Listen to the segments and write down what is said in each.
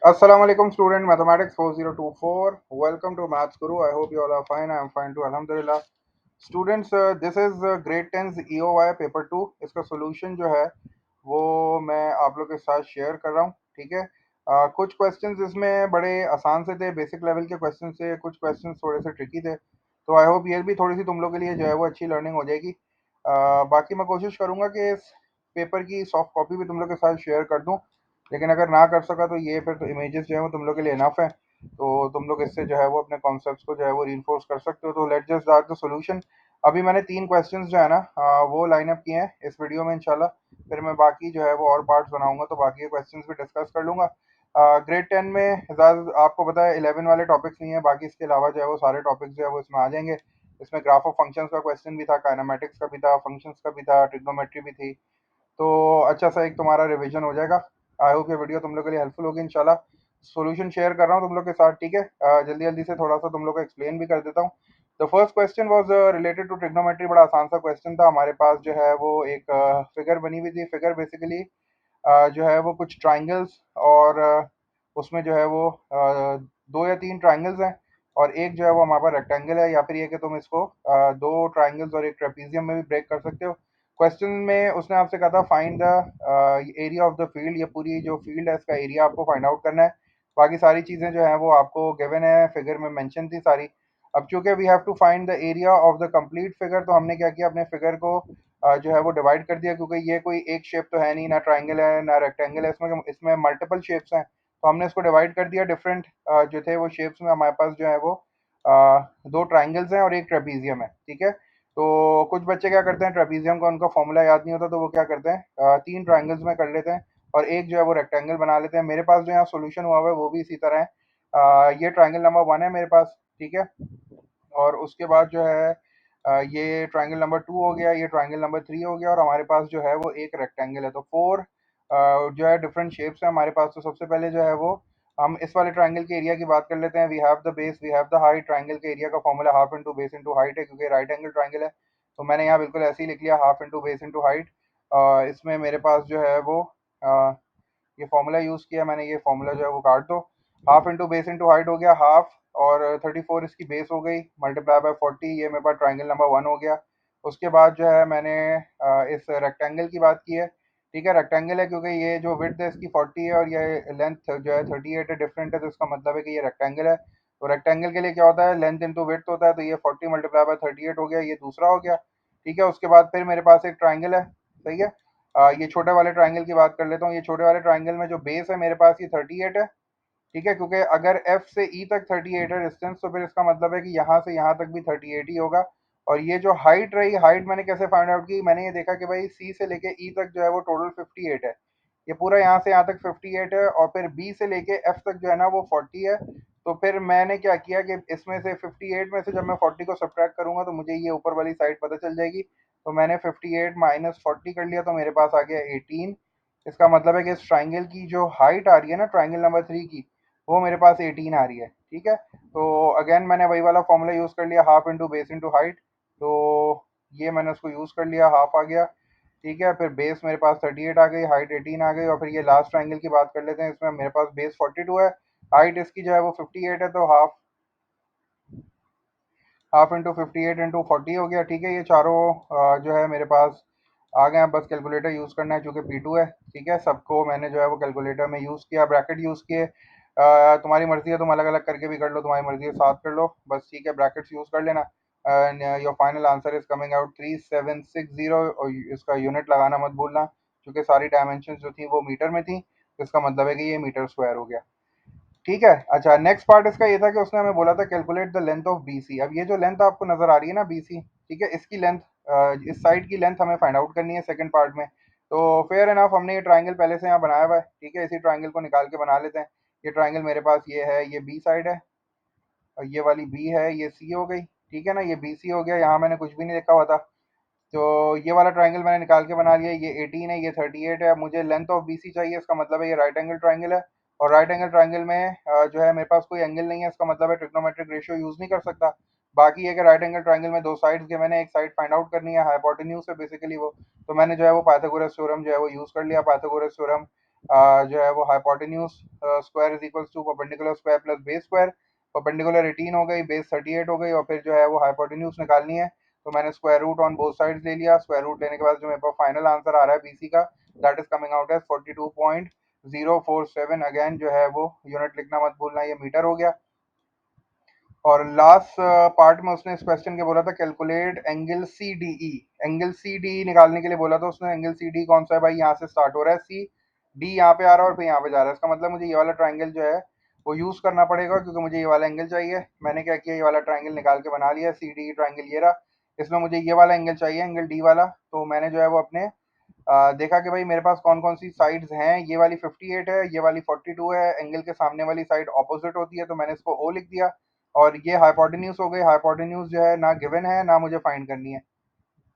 Assalamu alaikum student mathematics 4024. Welcome to Maths Guru. I hope you all are fine. I am fine too. Alhamdulillah. Students, this is grade 10 EOY paper 2. इसका solution जो है वो मैं आप लोग के साथ शेयर कर रहा हूँ. ठीक है. कुछ क्वेश्चंस इसमें बड़े आसान से थे, बेसिक लेवल के क्वेश्चन थे. कुछ क्वेश्चंस थोड़े से ट्रिकी थे. तो आई होप ये भी थोड़ी सी तुम लोग के लिए जो है वो अच्छी लर्निंग हो जाएगी. बाकी मैं कोशिश करूँगा कि इस पेपर की सॉफ्ट कॉपी भी तुम लोग के साथ शेयर कर दूँ. लेकिन अगर ना कर सका तो ये फिर तो इमेजेस जो है वो तुम लोग के लिए इनफ है. तो तुम लोग इससे जो है वो अपने कॉन्सेप्ट्स को जो है वो रीइंफोर्स कर सकते हो. तो let's just start the solution. अभी मैंने 3 क्वेश्चंस जो है ना वो लाइन अप किए हैं इस वीडियो में इंशाल्लाह. फिर मैं बाकी जो है वो और पार्ट्स बनाऊंगा तो बाकी के क्वेश्चंस भी डिस्कस कर लूंगा. ग्रेड 10 में ज़्यादा आपको पता है 11 वाले टॉपिक्स नहीं है. बाकी इसके अलावा जो है वो सारे टॉपिक्स जो है वो इसमें आ जाएंगे. इसमें ग्राफ ऑफ फंक्शंस का क्वेश्चन भी था, काइनेमेटिक्स का भी था, फंक्शंस का भी था, ट्रिग्नोमेट्री भी थी. तो अच्छा सा एक तुम्हारा रिवीजन हो जाएगा. आई होप ये वीडियो तुम लोग के लिए हेल्पफुल होगी इंशाल्लाह. सॉल्यूशन शेयर कर रहा हूँ तुम लोग के साथ. ठीक है. जल्दी जल्दी से थोड़ा सा तुम लोग को एक्सप्लेन भी कर देता हूँ. The first question was related to trigonometry. बड़ा आसान सा क्वेश्चन था. हमारे पास जो है वो एक फिगर बनी हुई थी. फिगर बेसिकली जो है वो कुछ ट्राइंगल्स और उसमें जो है वो 2 या 3 ट्राइंगल्स हैं और एक जो है वो हमारे पास रेक्टेंगल है. या फिर ये कि तुम इसको 2 ट्राइंगल्स और एक ट्रेपीजियम में भी ब्रेक कर सकते हो. क्वेश्चन में उसने आपसे कहा था find the area of the field. ये पूरी जो फील्ड है इसका एरिया आपको फाइंड आउट करना है. बाकी सारी चीज़ें जो हैं वो आपको गिवन है, फिगर में मेंशन थी सारी. अब चूंकि we have to find the area of the complete figure तो हमने क्या किया, अपने फिगर को जो है वो डिवाइड कर दिया. क्योंकि ये कोई एक शेप तो है नहीं, ना ट्राइंगल है ना रेक्टेंगल है. इसमें इसमें मल्टीपल शेप्स हैं. तो हमने इसको डिवाइड कर दिया डिफरेंट जो थे वो शेप्स में. हमारे पास जो है वो 2 ट्राइंगल्स हैं और एक ट्रेपीजियम है. ठीक है. तो कुछ बच्चे क्या करते हैं, ट्रेपीजियम का उनका फॉर्मूला याद नहीं होता तो वो क्या करते हैं 3 ट्राइंगल्स में कर लेते हैं और एक जो है वो रेक्टेंगल बना लेते हैं. मेरे पास जो यहाँ सोल्यूशन हुआ हुआ है वो भी इसी तरह है. ये ट्राइंगल नंबर 1 है मेरे पास. ठीक है. और उसके बाद जो है ये ट्रायंगल नंबर 2 हो गया, ये ट्रायंगल नंबर 3 हो गया और हमारे पास जो है वो एक रेक्टेंगल है. तो 4 जो है डिफरेंट शेप्स हैं हमारे पास. तो सबसे पहले जो है वो हम इस वाले ट्रायंगल के एरिया की बात कर लेते हैं. We have the base, we have the height. Triangle के एरिया का formula half into base into height है क्योंकि राइट एंगल ट्रायंगल है. तो मैंने यहाँ बिल्कुल ऐसे ही लिख लिया, half into base into height. इसमें मेरे पास जो है वो अ, ये फॉर्मूला यूज़ किया मैंने. ये फॉर्मूला जो है वो काट दो. Half into base into height हो गया हाफ, और 34 इसकी बेस हो गई, मल्टीप्लाई बाय 40. ये मेरे पास ट्राइंगल नंबर 1 हो गया. उसके बाद जो है मैंने इस रेक्टेंगल की बात की है. ठीक है. रेक्टेंगल है क्योंकि ये जो विड्थ है इसकी 40 है और ये लेंथ जो है 38 है, डिफरेंट है. तो इसका मतलब है कि ये रेक्टेंगल है. तो रेक्टेंगल के लिए क्या होता है, लेंथ इंटू विड्थ होता है. तो ये 40 मल्टीप्लाई बाय 38 हो गया, ये दूसरा हो गया. ठीक है. उसके बाद फिर मेरे पास एक ट्राइंगल है. सही है. ये छोटे वाले ट्राइंगल की बात कर लेता हूँ. ये छोटे वाले ट्राइंगल में जो बेस है मेरे पास ये 38 है. ठीक है. क्योंकि अगर एफ से ई तक 38 है डिस्टेंस, तो फिर इसका मतलब है कि यहाँ से यहाँ तक भी 38 ही होगा. और ये जो हाइट रही, हाइट मैंने कैसे फाइंड आउट की, मैंने ये देखा कि भाई सी से लेके ई तक जो है वो टोटल 58 है. ये पूरा यहाँ से यहाँ तक 58 है और फिर बी से लेके एफ तक जो है ना वो 40 है. तो फिर मैंने क्या किया कि इसमें से 58 में से जब मैं 40 को सब्ट्रैक्ट करूंगा तो मुझे ये ऊपर वाली साइड पता चल जाएगी. तो मैंने 58 माइनस 40 कर लिया तो मेरे पास आ गया 18. इसका मतलब है कि इस ट्राइंगल की जो हाइट आ रही है ना ट्राइंगल नंबर 3 की, वो मेरे पास 18 आ रही है. ठीक है. तो अगेन मैंने वही वाला फॉर्मूला यूज़ कर लिया, half into base into height. तो ये मैंने उसको यूज़ कर लिया, हाफ आ गया. ठीक है. फिर बेस मेरे पास 38 आ गई, हाइट 18 आ गई. और फिर ये लास्ट ट्राइंगल की बात कर लेते हैं. इसमें मेरे पास बेस 42 है, हाइट इसकी जो है वो 58 है. तो हाफ हाफ इंटू 58 इंटू 40 हो गया. ठीक है. ये चारों जो है मेरे पास आ गए हैं. बस कैलकुलेटर यूज़ करना है चूँकि P2 है. ठीक है. सबको मैंने जो है वो कैलकुलेटर में यूज़ किया, ब्रैकेट यूज़ किए. तुम्हारी मर्ज़ी है, तुम अलग अलग करके भी कर लो, तुम्हारी मर्ज़ी है साथ कर लो, बस ठीक है. ब्रैकेट्स यूज़ कर लेना. And your final answer is coming out 3760. और इसका यूनिट लगाना मत भूलना क्योंकि सारी डायमेंशन जो थी वो मीटर में थी. तो इसका मतलब है कि ये मीटर स्क्वायर हो गया. ठीक है. अच्छा, नेक्स्ट पार्ट इसका ये था कि उसने हमें बोला था calculate the length of BC. अब ये जो लेंथ आपको नजर आ रही है ना BC, ठीक है, इसकी लेंथ, इस साइड की लेंथ हमें फाइंड आउट करनी है सेकंड पार्ट में. तो फेयर एनफ हमने ये ट्राइंगल पहले से यहाँ बनाया हुआ है. ठीक है. इसी ट्राइंगल को निकाल के बना लेते हैं. ये ट्राइंगल मेरे पास ये है, ये बी साइड है और ये वाली बी है, ये सी हो गई. ठीक है ना. ये BC हो गया, यहाँ मैंने कुछ भी नहीं लिखा हुआ था. तो ये वाला ट्राइंगल मैंने निकाल के बना लिया. ये 18 है, ये 38 है. अब मुझे लेंथ ऑफ BC चाहिए. इसका मतलब है ये राइट एंगल ट्राइंगल है. और राइट एंगल ट्राइंगल में जो है मेरे पास कोई एंगल नहीं है. इसका मतलब है ट्रिग्नोमेट्रिक रेशियो यूज़ नहीं कर सकता. बाकी है कि राइट एंगल ट्राइंगल में 2 साइड्स के, मैंने एक साइड फाइंड आउट करनी है, हाइपोटेन्यूज है बेसिकली वो. तो मैंने जो है वो पाइथागोरस थ्योरम जो है वो यूज़ कर लिया. पाइथागोरस थ्योरम जो है वो hypotenuse square is equals to perpendicular square plus base square. Perpendicular 18 हो गई, बेस 38 हो गई, और फिर जो है वो हाइपोटेन्यूज निकालनी है। तो मैंने square root on both sides ले लिया। स्क्वायर रूट लेने के बाद जो मेरे पास फाइनल आंसर आ रहा है बीसी का, that is coming out as 42.047। Again जो है वो यूनिट लिखना मत भूलना, ये मीटर हो गया। और लास्ट पार्ट में उसने इस क्वेश्चन के बोला था calculate angle C D E. Angle C D E निकालने के लिए बोला था उसने। एंगल सी डी कौन सा है भाई, यहाँ से स्टार्ट हो रहा है, सी डी यहाँ पे आ रहा है और फिर यहाँ पे जा रहा है। इसका मतलब मुझे ये वाला ट्राइंगल जो है वो यूज करना पड़ेगा, क्योंकि मुझे ये वाला एंगल चाहिए। मैंने क्या किया, ये वाला ट्राइंगल निकाल के बना लिया। सी डी ट्राइंगल ये रहा, इसमें मुझे ये वाला एंगल चाहिए, एंगल डी वाला। तो मैंने जो है वो अपने देखा कि भाई मेरे पास कौन कौन सी साइड्स हैं। ये वाली 58 है, ये वाली 42 है। एंगल के सामने वाली साइड ऑपोजिट होती है, तो मैंने इसको ओ लिख दिया। और ये हाइपोटेन्यूज हो गई। हाइपोटेन्यूज जो है ना गिवन है ना मुझे फाइंड करनी है,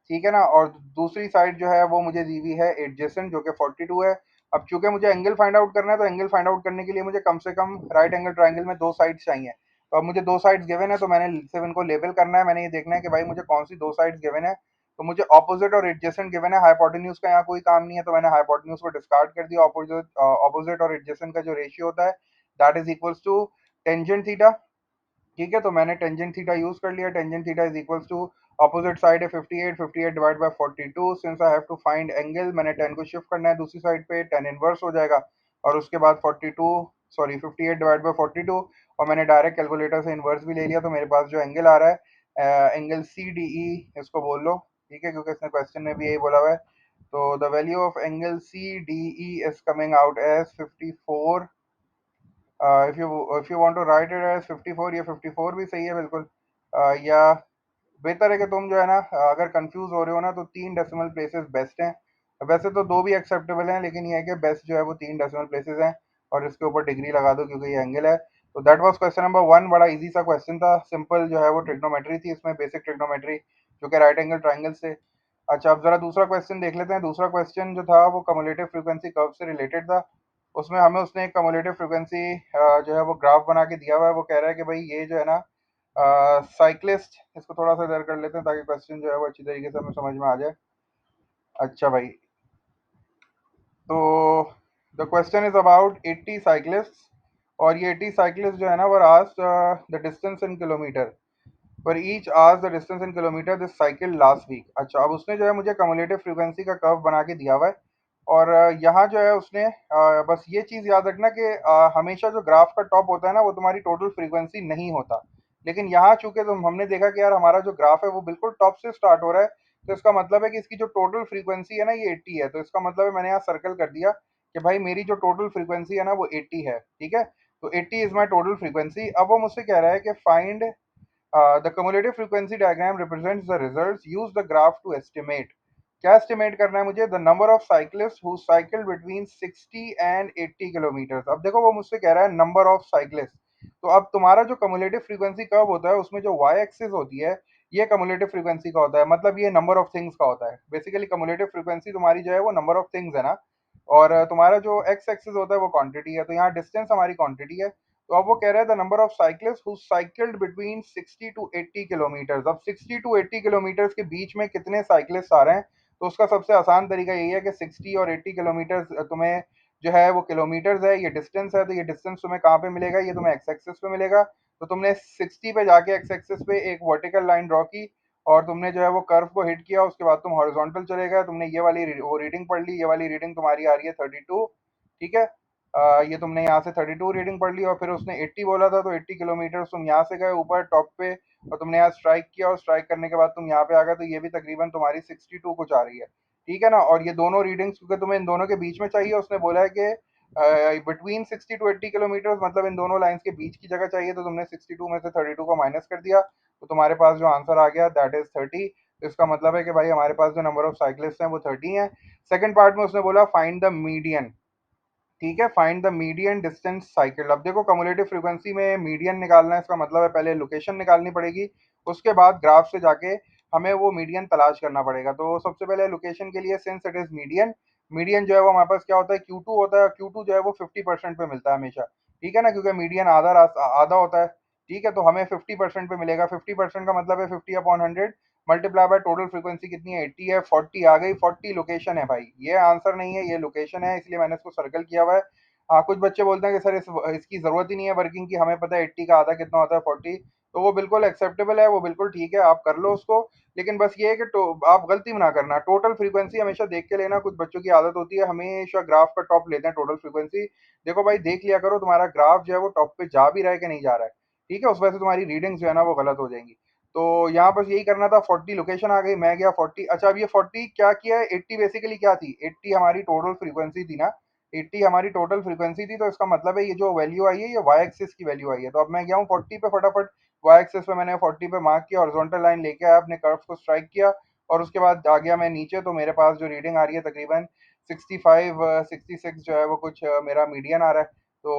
ठीक है ना। और दूसरी साइड जो है वो मुझे दी हुई है एडजेसेंट, जो कि 42 है। अब चूंकि मुझे एंगल फाइंड आउट करना है, तो एंगल फाइंड आउट करने के लिए मुझे कम से कम राइट एंगल ट्राइंगल में दो साइड्स चाहिए। तो अब मुझे दो साइड्स गिवन है, तो मैंने सिर्फ इनको लेबल करना है। मैंने ये देखना है कि भाई मुझे कौन सी दो साइड्स गिवन है। तो मुझे ऑपोजिट और एडजेसेंट गिवन है। हाइपोटेन्यूज का यहाँ कोई काम नहीं है, तो मैंने हाइपोटेन्यूज को डिस्कार्ड कर दिया। ऑपोजिट ऑपोजिट और एडजेसेंट का जो रेशियो होता है, that is equals to tangent theta. ठीक है, तो मैंने टेंजेंट थीटा यूज कर लिया। Tangent theta is equals to opposite side है 58, 58 divide by 42। Since I have to find angle, मैंने 10 को शिफ्ट करना है दूसरी साइड पे, 10 इनवर्स हो जाएगा। और उसके बाद 42, सॉरी 58 डिवाइड बाय 42, और मैंने डायरेक्ट कैलकुलेटर से इनवर्स भी ले लिया। तो मेरे पास जो एंगल आ रहा है एंगल सी डी ई, इसको बोल लो, ठीक है, क्योंकि इसने क्वेश्चन में भी यही बोला हुआ है। तो the value of angle C D E is coming out as 54। If you want to write it as 54, ये 54 भी सही है बिल्कुल। या बेहतर है कि तुम जो है ना, अगर कंफ्यूज हो रहे हो ना, तो तीन डेसिमल प्लेसेस बेस्ट हैं। वैसे तो दो भी एक्सेप्टेबल हैं, लेकिन ये है कि बेस्ट जो है वो तीन डेसिमल प्लेसेस हैं। और इसके ऊपर डिग्री लगा दो, क्योंकि ये एंगल है। तो दैट वाज क्वेश्चन नंबर 1। बड़ा इजी सा क्वेश्चन था, सिंपल जो है वो ट्रिग्नोमेट्री थी इसमें, बेसिक ट्रिग्नोमेट्री, जो कि राइट एंगल ट्राइंगल से। अच्छा, अब जरा दूसरा क्वेश्चन देख लेते हैं। दूसरा क्वेश्चन जो था वो कम्युलेटिव फ्रीक्वेंसी कर्व से रिलेटेड था। उसमें हमें उसने एक कम्युलेटिव फ्रीक्वेंसी जो है वो ग्राफ बना के दिया हुआ है। वो कह रहा है कि भाई ये जो है ना साइक्लिस्ट, इसको थोड़ा सा इधर कर लेते हैं ताकि क्वेश्चन जो है वो अच्छी तरीके से हमें समझ में आ जाए। अच्छा भाई, तो the question is about 80 cyclists. और ये 80 साइक्लिस्ट जो है ना वो asked the distance in kilometre पर each hours the distance in kilometre this cycle last week. अच्छा, अब उसने जो है मुझे कम्युलेटिव फ्रीक्वेंसी का कर्व बना के दिया हुआ है। और यहाँ जो है उसने बस ये चीज़ याद रखना कि हमेशा जो ग्राफ का टॉप होता है ना, वो तुम्हारी टोटल फ्रीक्वेंसी नहीं होता। लेकिन यहाँ चूंकि तुम हमने देखा कि यार हमारा जो ग्राफ है वो बिल्कुल टॉप से स्टार्ट हो रहा है, तो इसका मतलब है कि इसकी जो टोटल फ्रीक्वेंसी है ना, ये 80 है। तो इसका मतलब है, मैंने यहाँ सर्कल कर दिया कि भाई मेरी जो टोटल फ्रीक्वेंसी है ना वो 80 है, ठीक है। तो 80 इज माई टोटल फ्रीक्वेंसी। अब वो मुझसे कह रहा है कि find the cumulative frequency diagram represents the results. Use the graph to estimate. क्या estimate करना है मुझे? The number of cyclists who cycle between 60 and 80 kilometers. अब देखो वो मुझसे कह रहा है number of cyclists। तो अब तुम्हारा जो cumulative frequency कर्व होता है, उसमें जो y axis होती है, ये cumulative frequency का होता है। मतलब ये number of things का होता है। बेसिकली cumulative frequency तुम्हारी जो है वो number of things है ना। और तुम्हारा जो x एक्सिस होता है वो क्वांटिटी है। तो यहाँ डिस्टेंस हमारी क्वांटिटी है। तो अब वो कह रहा है the number of cyclist who cycled between 60 to 80 kilometre. अब 60 टू 80 किलोमीटर के बीच में कितने साइक्लिस्ट आ रहे हैं? तो उसका सबसे आसान तरीका यही है कि 60 और 80 किलोमीटर तुम्हें जो है वो किलोमीटर्स है, ये डिस्टेंस है। तो ये डिस्टेंस तुम्हें कहाँ पे मिलेगा? ये तुम्हें एक्स एक्सिस पे मिलेगा। तो तुमने 60 पे जाके एक्स एक्सिस पे एक वर्टिकल लाइन ड्रॉ की, और तुमने जो है वो कर्व को हिट किया। उसके बाद तुम हॉरिजॉन्टल चले गए, तुमने ये वाली वो रीडिंग पढ़ ली। ये वाली रीडिंग तुम्हारी आ रही है 32, ठीक है। ये तुमने यहाँ से 32 रीडिंग पढ़ ली, और फिर उसने 80 बोला था, तो 80 किलोमीटर तुम यहाँ से गए ऊपर टॉप पे, और तुमने यहाँ स्ट्राइक किया, और स्ट्राइक करने के बाद तुम यहाँ पे आ गए। तो ये भी तकरीबन तुम्हारी 62 कुछ आ रही है, ठीक है ना। और ये दोनों रीडिंग्स क्योंकि तुम्हें इन दोनों के बीच में चाहिए, उसने बोला है कि बिटवीन 60 टू 80 किलोमीटर, मतलब इन दोनों लाइंस के बीच की जगह चाहिए। तो तुमने 62 में से 32 को माइनस कर दिया, तो तुम्हारे पास जो आंसर आ गया दैट इज 30। तो इसका मतलब है कि भाई हमारे पास जो नंबर ऑफ साइकिलिस्ट हैं वो 30 है। सेकंड पार्ट में उसने बोला फाइंड द मीडियन, ठीक है, find the median distance cycle. अब देखो कम्युलेटिव फ्रीक्वेंसी में मीडियन निकालना है, इसका मतलब है पहले लोकेशन निकालनी पड़ेगी, उसके बाद ग्राफ से जाके हमें वो मीडियन तलाश करना पड़ेगा। तो सबसे पहले लोकेशन के लिए, since it is median, median जो है वो हमारे पास क्या होता है, Q2 होता है। Q2 जो है वो 50% पे मिलता है हमेशा, ठीक है ना, क्योंकि मीडियन आधा आधा होता है, ठीक है। तो हमें 50% पे मिलेगा। 50% का मतलब है 50 upon 100, multiply by total frequency कितनी है, 80 है, 40 आ गई, 40 लोकेशन है भाई, ये आंसर नहीं है, ये लोकेशन है, इसलिए मैंने इसको सर्कल किया हुआ है। हाँ, कुछ बच्चे बोलते हैं कि सर इसकी जरूरत ही नहीं है वर्किंग की, हमें पता है 80 का आधा कितना होता है, 40। तो वो बिल्कुल एक्सेप्टेबल है, वो बिल्कुल ठीक है, आप कर लो उसको। लेकिन बस ये है कि आप गलती में ना करना, टोटल फ्रीक्वेंसी हमेशा देख के लेना। कुछ बच्चों की आदत होती है हमेशा ग्राफ का टॉप लेते हैं टोटल फ्रीक्वेंसी। देखो भाई, देख लिया करो तुम्हारा ग्राफ जो है वो टॉप पे जा भी रहा है कि नहीं जा रहा है, ठीक है, उस वजह से तुम्हारी रीडिंग्स जो है ना वो गलत हो जाएंगी। तो यहाँ बस यही करना था, 40 लोकेशन आ गई, मैं गया 40। अच्छा, अब ये 40 क्या किया है, 80 बेसिकली क्या थी, 80 हमारी टोटल फ्रीक्वेंसी थी ना, 80 हमारी टोटल फ्रीक्वेंसी थी, तो इसका मतलब है ये जो वैल्यू आई है ये वाई एक्सिस की वैल्यू आई है। तो अब मैं गया हूँ 40 पे, फटाफट वाई एक्सिस पे मैंने 40 पे मार्क किया, हॉरिजॉन्टल लाइन लेके आया, अपने कर्व को स्ट्राइक किया, और उसके बाद आ गया मैं नीचे। तो मेरे पास जो रीडिंग आ रही है तकरीबन 65 66 जो है वो कुछ मेरा मीडियन आ रहा है। तो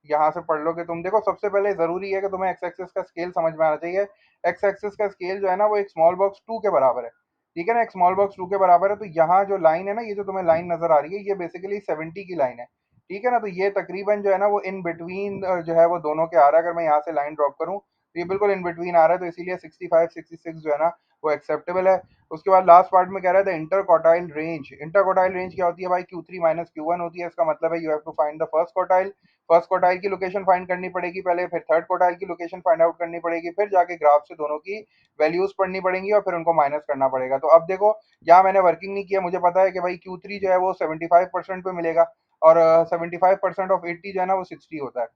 यहाँ से पढ़ लो कि तुम देखो, सबसे पहले जरूरी है कि तुम्हें एक्स एक्सिस का स्केल समझ में आना चाहिए। एक्स एक्सिस का स्केल जो है ना वो एक स्मॉल बॉक्स 2 के बराबर है, ठीक है ना, एक स्मॉल बॉक्स 2 के बराबर है। तो यहाँ जो लाइन है ना, ये जो तुम्हें लाइन नजर आ रही है, ये बेसिकली 70 की लाइन है, ठीक है ना। तो ये तकरीबन जो है ना वो इन बिटवीन जो है वो दोनों के आ रहा है। अगर मैं यहाँ से लाइन ड्रॉप करूँ तो ये बिल्कुल इन बिटवीन आ रहा है, तो इसीलिए 65 66 जो है ना वो एक्सेप्टेबल है। उसके बाद लास्ट पार्ट में कह रहा है the inter quartile range. Inter quartile range क्या होती है भाई, Q3 माइनस Q1 होती है। इसका मतलब है you have to find the first quartile. First quartile की लोकेशन फाइंड करनी पड़ेगी पहले, फिर थर्ड क्वार्टाइल की लोकेशन फाइंड आउट करनी पड़ेगी, फिर जाके ग्राफ से दोनों की वैल्यूज पढ़नी पड़ेंगी और फिर उनको माइनस करना पड़ेगा। तो अब देखो, यहाँ मैंने वर्किंग नहीं किया, मुझे पता है कि भाई Q3 जो है वो 75% पे मिलेगा, और 75% ऑफ 80 जो है ना वो 60 होता है,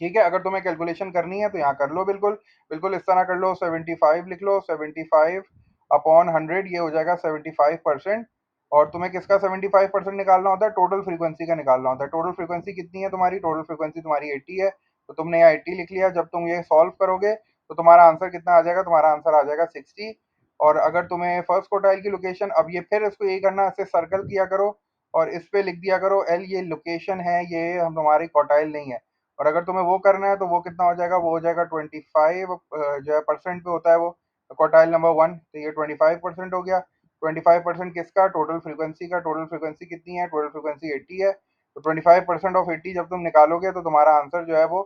ठीक है। अगर तुम्हें कैलकुलेशन करनी है तो यहाँ कर लो, बिल्कुल बिल्कुल इस तरह कर लो, 75 लिख लो, 75 अपॉन 100, ये हो जाएगा 75%। और तुम्हें किसका 75% निकालना होता है, टोटल फ्रीक्वेंसी का निकालना होता है। टोटल फ्रीक्वेंसी कितनी है तुम्हारी, टोटल फ्रीक्वेंसी तुम्हारी 80 है, तो तुमने यहाँ 80 लिख लिया। जब तुम ये सॉल्व करोगे तो तुम्हारा आंसर कितना आ जाएगा, तुम्हारा आंसर आ जाएगा 60। और अगर तुम्हें फर्स्ट क्वार्टाइल की लोकेशन, अब ये फिर इसको यही करना, ऐसे सर्कल किया करो और इस पे लिख दिया करो एल, ये लोकेशन है, ये हम तुम्हारी क्वार्टाइल नहीं है। और अगर तुम्हें वो करना है तो वो कितना हो जाएगा, वो हो जाएगा 25 जो है परसेंट पे होता है वो, क्वार्टाइल नंबर 1, तो ये 25% हो गया। 25% किसका, टोटल फ्रीक्वेंसी का। टोटल फ्रीक्वेंसी कितनी है, टोटल फ्रीक्वेंसी 80 है, तो 25% ऑफ 80 जब तुम निकालोगे तो तुम्हारा आंसर जो है वो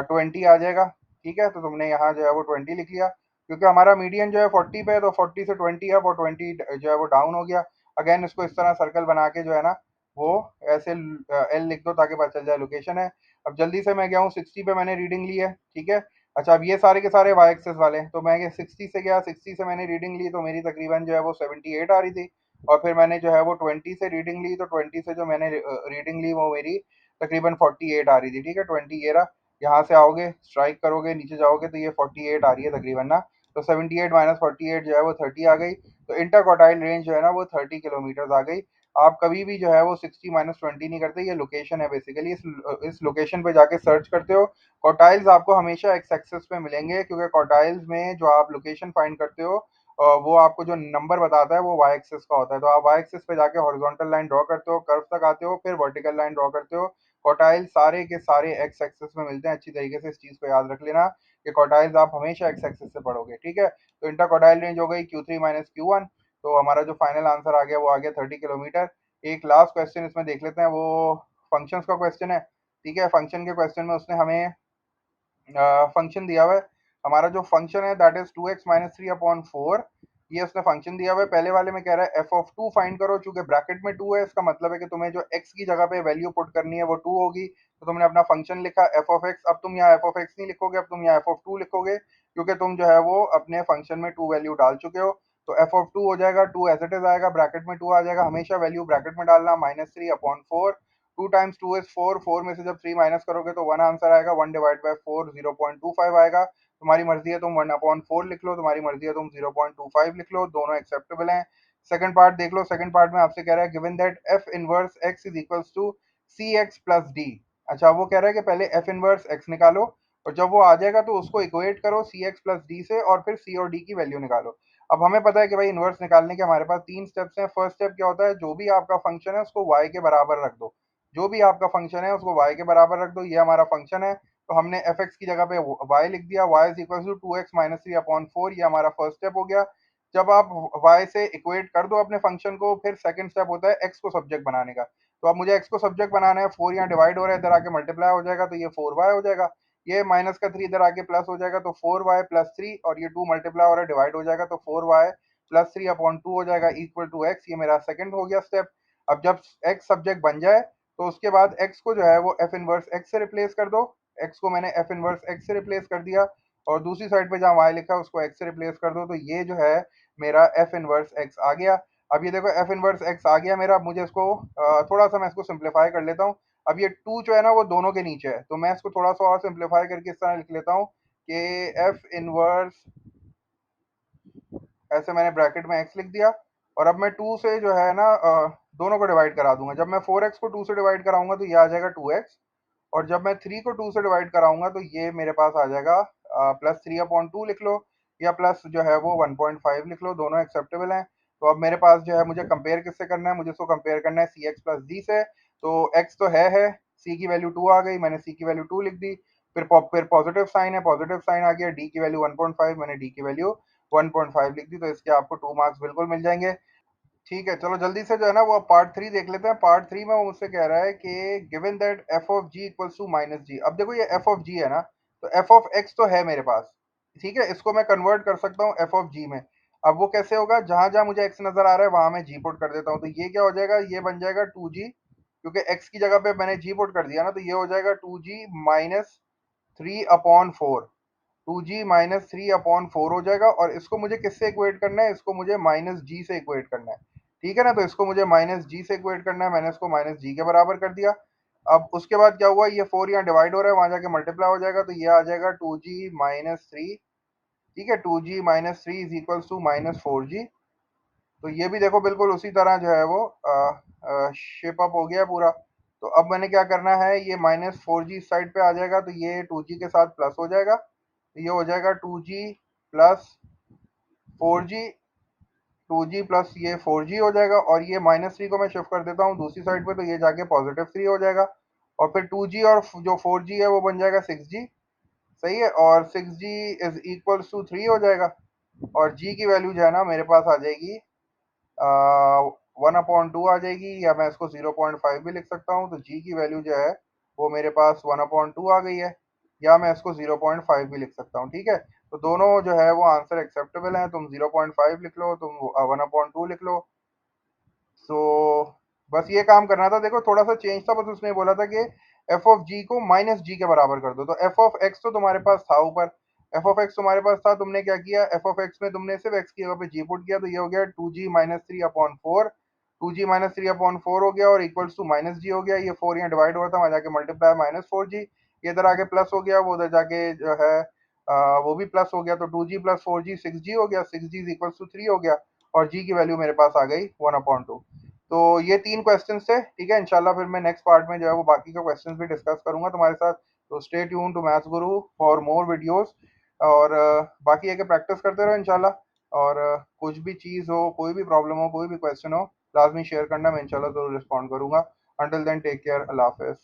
20 आ जाएगा, ठीक है। तो तुमने यहाँ जो है वो 20 लिख लिया, क्योंकि हमारा मीडियन जो है 40 पे है, तो 40 से 20 है, वो 20 जो है वो डाउन हो गया। अगेन इसको इस तरह सर्कल बना के जो है ना वो ऐसे एल लिख दो ताकि पता चल जाए लोकेशन है। अब जल्दी से मैं गया हूँ 60 पे, मैंने रीडिंग ली है, ठीक है। अच्छा, अब ये सारे के सारे वाई एक्सेस वाले हैं, तो मैं 60 से गया, 60 से मैंने रीडिंग ली, तो मेरी तकरीबन जो है वो 78 आ रही थी। और फिर मैंने जो है वो 20 से रीडिंग ली, तो 20 से जो मैंने रीडिंग ली वो मेरी तकरीबन 48 आ रही थी, ठीक है। 20 ये रहा। यहाँ से आओगे, स्ट्राइक करोगे, नीचे जाओगे तो ये 48 आ रही है तकरीबन ना। तो 78 माइनस 48 जो है वो 30 आ गई। तो इंटर क्वार्टाइल रेंज जो है ना वो 30 किलोमीटर आ गई। आप कभी भी जो है वो 60 माइनस 20 नहीं करते, ये लोकेशन है बेसिकली, इस लोकेशन पे जाके सर्च करते हो। क्वार्टाइल्स आपको हमेशा एक्स एक्सेस पे मिलेंगे, क्योंकि क्वार्टाइल्स में जो आप लोकेशन फाइंड करते हो वो आपको जो नंबर बताता है वो वाई एक्सेस का होता है। तो आप वाई एक्सेस पे जाके हॉरिजॉन्टल लाइन ड्रॉ करते हो, कर्व तक आते हो, फिर वर्टिकल लाइन ड्रॉ करते हो। क्वार्टाइल सारे के सारे एक्स एक्सेस में मिलते हैं, अच्छी तरीके से इस चीज को याद रख लेना कि क्वार्टाइल्स आप हमेशा एक्स एक्सेस से पढ़ोगे, ठीक है। तो इंटर क्वार्टाइल रेंज हो गई Q3 माइनस Q1। तो हमारा जो फाइनल आंसर आ गया वो आ गया 30 किलोमीटर। एक लास्ट क्वेश्चन इसमें देख लेते हैं, वो फंक्शंस का क्वेश्चन है, ठीक है। फंक्शन के क्वेश्चन में उसने हमें फंक्शन दिया हुआ है। हमारा जो फंक्शन है दैट इज 2x-3/4, ये उसने फंक्शन दिया हुआ है। पहले वाले में कह रहा है एफ ऑफ 2 फाइंड करो, चूंकि ब्रैकेट में 2 है, इसका मतलब है कि तुम्हें जो x की जगह पे वैल्यू पुट करनी है वो 2 होगी। तो तुमने अपना फंक्शन लिखा एफ ऑफ एक्स। अब तुम यहाँ एफ ऑफ एक्स नहीं लिखोगे, अब तुम यहाँ एफ ऑफ 2 लिखोगे, क्योंकि तुम जो है वो अपने फंक्शन में 2 वैल्यू डाल चुके हो। तो एफ ऑफ 2 हो जाएगा, 2 एज इट इज आएगा, ब्रैकेट में 2 आ जाएगा, हमेशा वैल्यू ब्रैकेट में डालना, -3/4। 2 टाइम्स 2 इज 4, 4 में से जब 3 माइनस करोगे तो 1 आंसर आएगा, 1 डिवाइड बाय 4 0.25 आएगा। तुम्हारी मर्जी है तुम 1/4 लिख लो, तुम्हारी मर्जी है तुम 0.25 लिख लो, दोनों एक्सेप्टेबल हैं। सेकंड पार्ट देख लो, सेकंड पार्ट में आपसे कह रहा है given that F inverse X is equals to C X plus D. अच्छा, वो कह रहा है कि पहले एफ इनवर्स एक्स निकालो, और जब वो आ जाएगा तो उसको इक्वेट करो सी एक्स प्लस डी से, और फिर सी और डी की वैल्यू निकालो। अब हमें पता है कि भाई इनवर्स निकालने के हमारे पास 3 स्टेप्स हैं। फर्स्ट स्टेप क्या होता है, जो भी आपका फंक्शन है उसको y के बराबर रख दो, जो भी आपका फंक्शन है उसको y के बराबर रख दो। ये हमारा फंक्शन है, तो हमने एफ एक्स की जगह पे y लिख दिया, y is equal to 2x-3/4, ये हमारा फर्स्ट स्टेप हो गया। जब आप y से इक्वेट कर दो अपने फंक्शन को, फिर सेकंड स्टेप होता है x को सब्जेक्ट बनाने का। तो अब मुझे x को सब्जेक्ट बनाना है, 4 यहाँ डिवाइड हो रहा है, इधर आके मल्टीप्लाई हो जाएगा, तो ये 4y हो जाएगा। ये माइनस का 3 इधर आके प्लस हो जाएगा तो 4y प्लस 3, और ये 2 मल्टीप्लाई हो रहा है डिवाइड हो जाएगा तो 4y प्लस 3 अपॉन 2 हो जाएगा इक्वल टू x। ये मेरा सेकंड हो गया स्टेप। अब जब x सब्जेक्ट बन जाए तो उसके बाद x को जो है वो f इनवर्स x से रिप्लेस कर दो। x को मैंने f इनवर्स x से रिप्लेस कर दिया, और दूसरी साइड पे जहाँ y लिखा है उसको x से रिप्लेस कर दो, तो ये जो है मेरा f इनवर्स x आ गया। अब ये देखो f इनवर्स x आ गया मेरा। अब मुझे इसको थोड़ा सा मैं इसको सिंप्लीफाई कर लेता हूँ। अब ये 2 जो है ना वो दोनों के नीचे है, तो मैं इसको थोड़ा सा और सिंप्लीफाई करके इस तरह लिख लेता हूँ कि f इनवर्स, ऐसे मैंने ब्रैकेट में x लिख दिया। और अब मैं 2 से जो है ना दोनों को डिवाइड करा दूंगा। जब मैं 4x को 2 से डिवाइड कराऊंगा तो ये आ जाएगा 2x, और जब मैं 3 को 2 से डिवाइड कराऊंगा तो ये मेरे पास आ जाएगा प्लस 3 अपॉन 2 लिख लो, या प्लस जो है वो 1.5 लिख लो, दोनों एक्सेप्टेबल हैं। तो अब मेरे पास जो है मुझे कंपेयर किससे करना है, मुझे इसको कंपेयर करना है सी एक्स प्लस डी से। तो x तो है, c की वैल्यू 2 आ गई, मैंने c की वैल्यू 2 लिख दी। फिर पॉजिटिव साइन है, पॉजिटिव साइन आ गया, d की वैल्यू 1.5, मैंने d की वैल्यू 1.5 लिख दी, तो इसके आपको 2 मार्क्स बिल्कुल मिल जाएंगे। ठीक है, चलो जल्दी से जो है ना वो पार्ट 3 देख लेते हैं। पार्ट 3 में वो मुझसे कह रहा है कि given that F of G equals to minus G. अब देखो ये एफ ऑफ जी है ना, तो एफ ऑफ एक्स तो है मेरे पास, ठीक है, इसको मैं कन्वर्ट कर सकता हूँ एफ ऑफ जी में। अब वो कैसे होगा, जहां जहां मुझे एक्स नजर आ रहा है वहां मैं जी पुट कर देता हूँ, तो ये क्या हो जाएगा, ये बन जाएगा 2g, क्योंकि एक्स की जगह पे मैंने जी पुट कर दिया ना, तो ये हो जाएगा 2g माइनस 3/4। 2g-3/4 हो जाएगा, और इसको मुझे किससे इक्वेट करना है, इसको मुझे माइनस जी से इक्वेट करना है। ठीक है ना, तो इसको मुझे माइनस जी से इक्वेट करना है, मैंने इसको माइनस जी के बराबर कर दिया। अब उसके बाद क्या हुआ, ये 4 यहाँ डिवाइड हो रहा है, वहां जाके मल्टीप्लाई हो जाएगा, तो ये आ जाएगा 2g-3। ठीक है, 2g-3 is equals to -4g। तो ये भी देखो बिल्कुल उसी तरह जो है वो शेप अप हो गया है पूरा। तो अब मैंने क्या करना है, ये -4g इस साइड पे आ जाएगा, तो ये 2g के साथ प्लस हो जाएगा, तो ये हो जाएगा 2g plus 4g। 2g plus ये 4g हो जाएगा, और ये -3 को मैं शिफ्ट कर देता हूँ दूसरी साइड पे, तो ये जाके +3 हो जाएगा। और फिर 2g और जो 4g है वो बन जाएगा 6g। सही है, और 6g इज इक्वल्स टू 3 हो जाएगा, और g की वैल्यू जो है ना मेरे पास आ जाएगी 1/2 आ जाएगी, या मैं इसको 0.5 भी लिख सकता हूँ। तो g की वैल्यू जो है वो मेरे पास 1/2 आ गई है, या मैं इसको 0.5 भी लिख सकता हूँ। ठीक है, तो दोनों जो है वो आंसर एक्सेप्टेबल हैं। तुम 0.5 लिख लो, तुम 1/2 लिख लो। सो बस ये काम करना था। देखो थोड़ा सा चेंज था, बस उसने बोला था कि एफ ऑफ जी को माइनस जी के बराबर कर दो, तो एफ ऑफ एक्स तो तुम्हारे पास था ऊपर, एफ ऑफ एक्स तुम्हारे पास था, तुमने क्या किया, एफ ऑफ एक्स में तुमने सिर्फ एक्स की जगह पे जी पुट किया, तो ये हो गया 2g-3/4। 2g-3/4 हो गया, और इक्वल्स टू माइनस जी हो गया। ये 4 यहाँ डिवाइड हुआ था, वहां जाके मल्टीप्लाई -4g, ये इधर आके प्लस हो गया, वो उधर जाके जो है वो भी प्लस हो गया, तो 2g प्लस 4g 6g हो गया, 6g इज इक्वल्स टू 3 हो गया, और g की वैल्यू मेरे पास आ गई 1/2। तो ये 3 क्वेश्चंस थे। ठीक है, इंशाल्लाह फिर मैं नेक्स्ट पार्ट में जो है वो बाकी के क्वेश्चंस भी डिस्कस करूंगा तुम्हारे साथ। तो stay tune to maths Guru for more videos. और बाकी है कि प्रैक्टिस करते रहो इंशाल्लाह। और कुछ भी चीज़ हो, कोई भी प्रॉब्लम हो, कोई भी क्वेश्चन हो, लाजमी शेयर करना, मैं इंशाल्लाह जरूर रिस्पॉन्ड करूंगा। अंटिल देन टेक केयर, अल्लाह हाफिज़।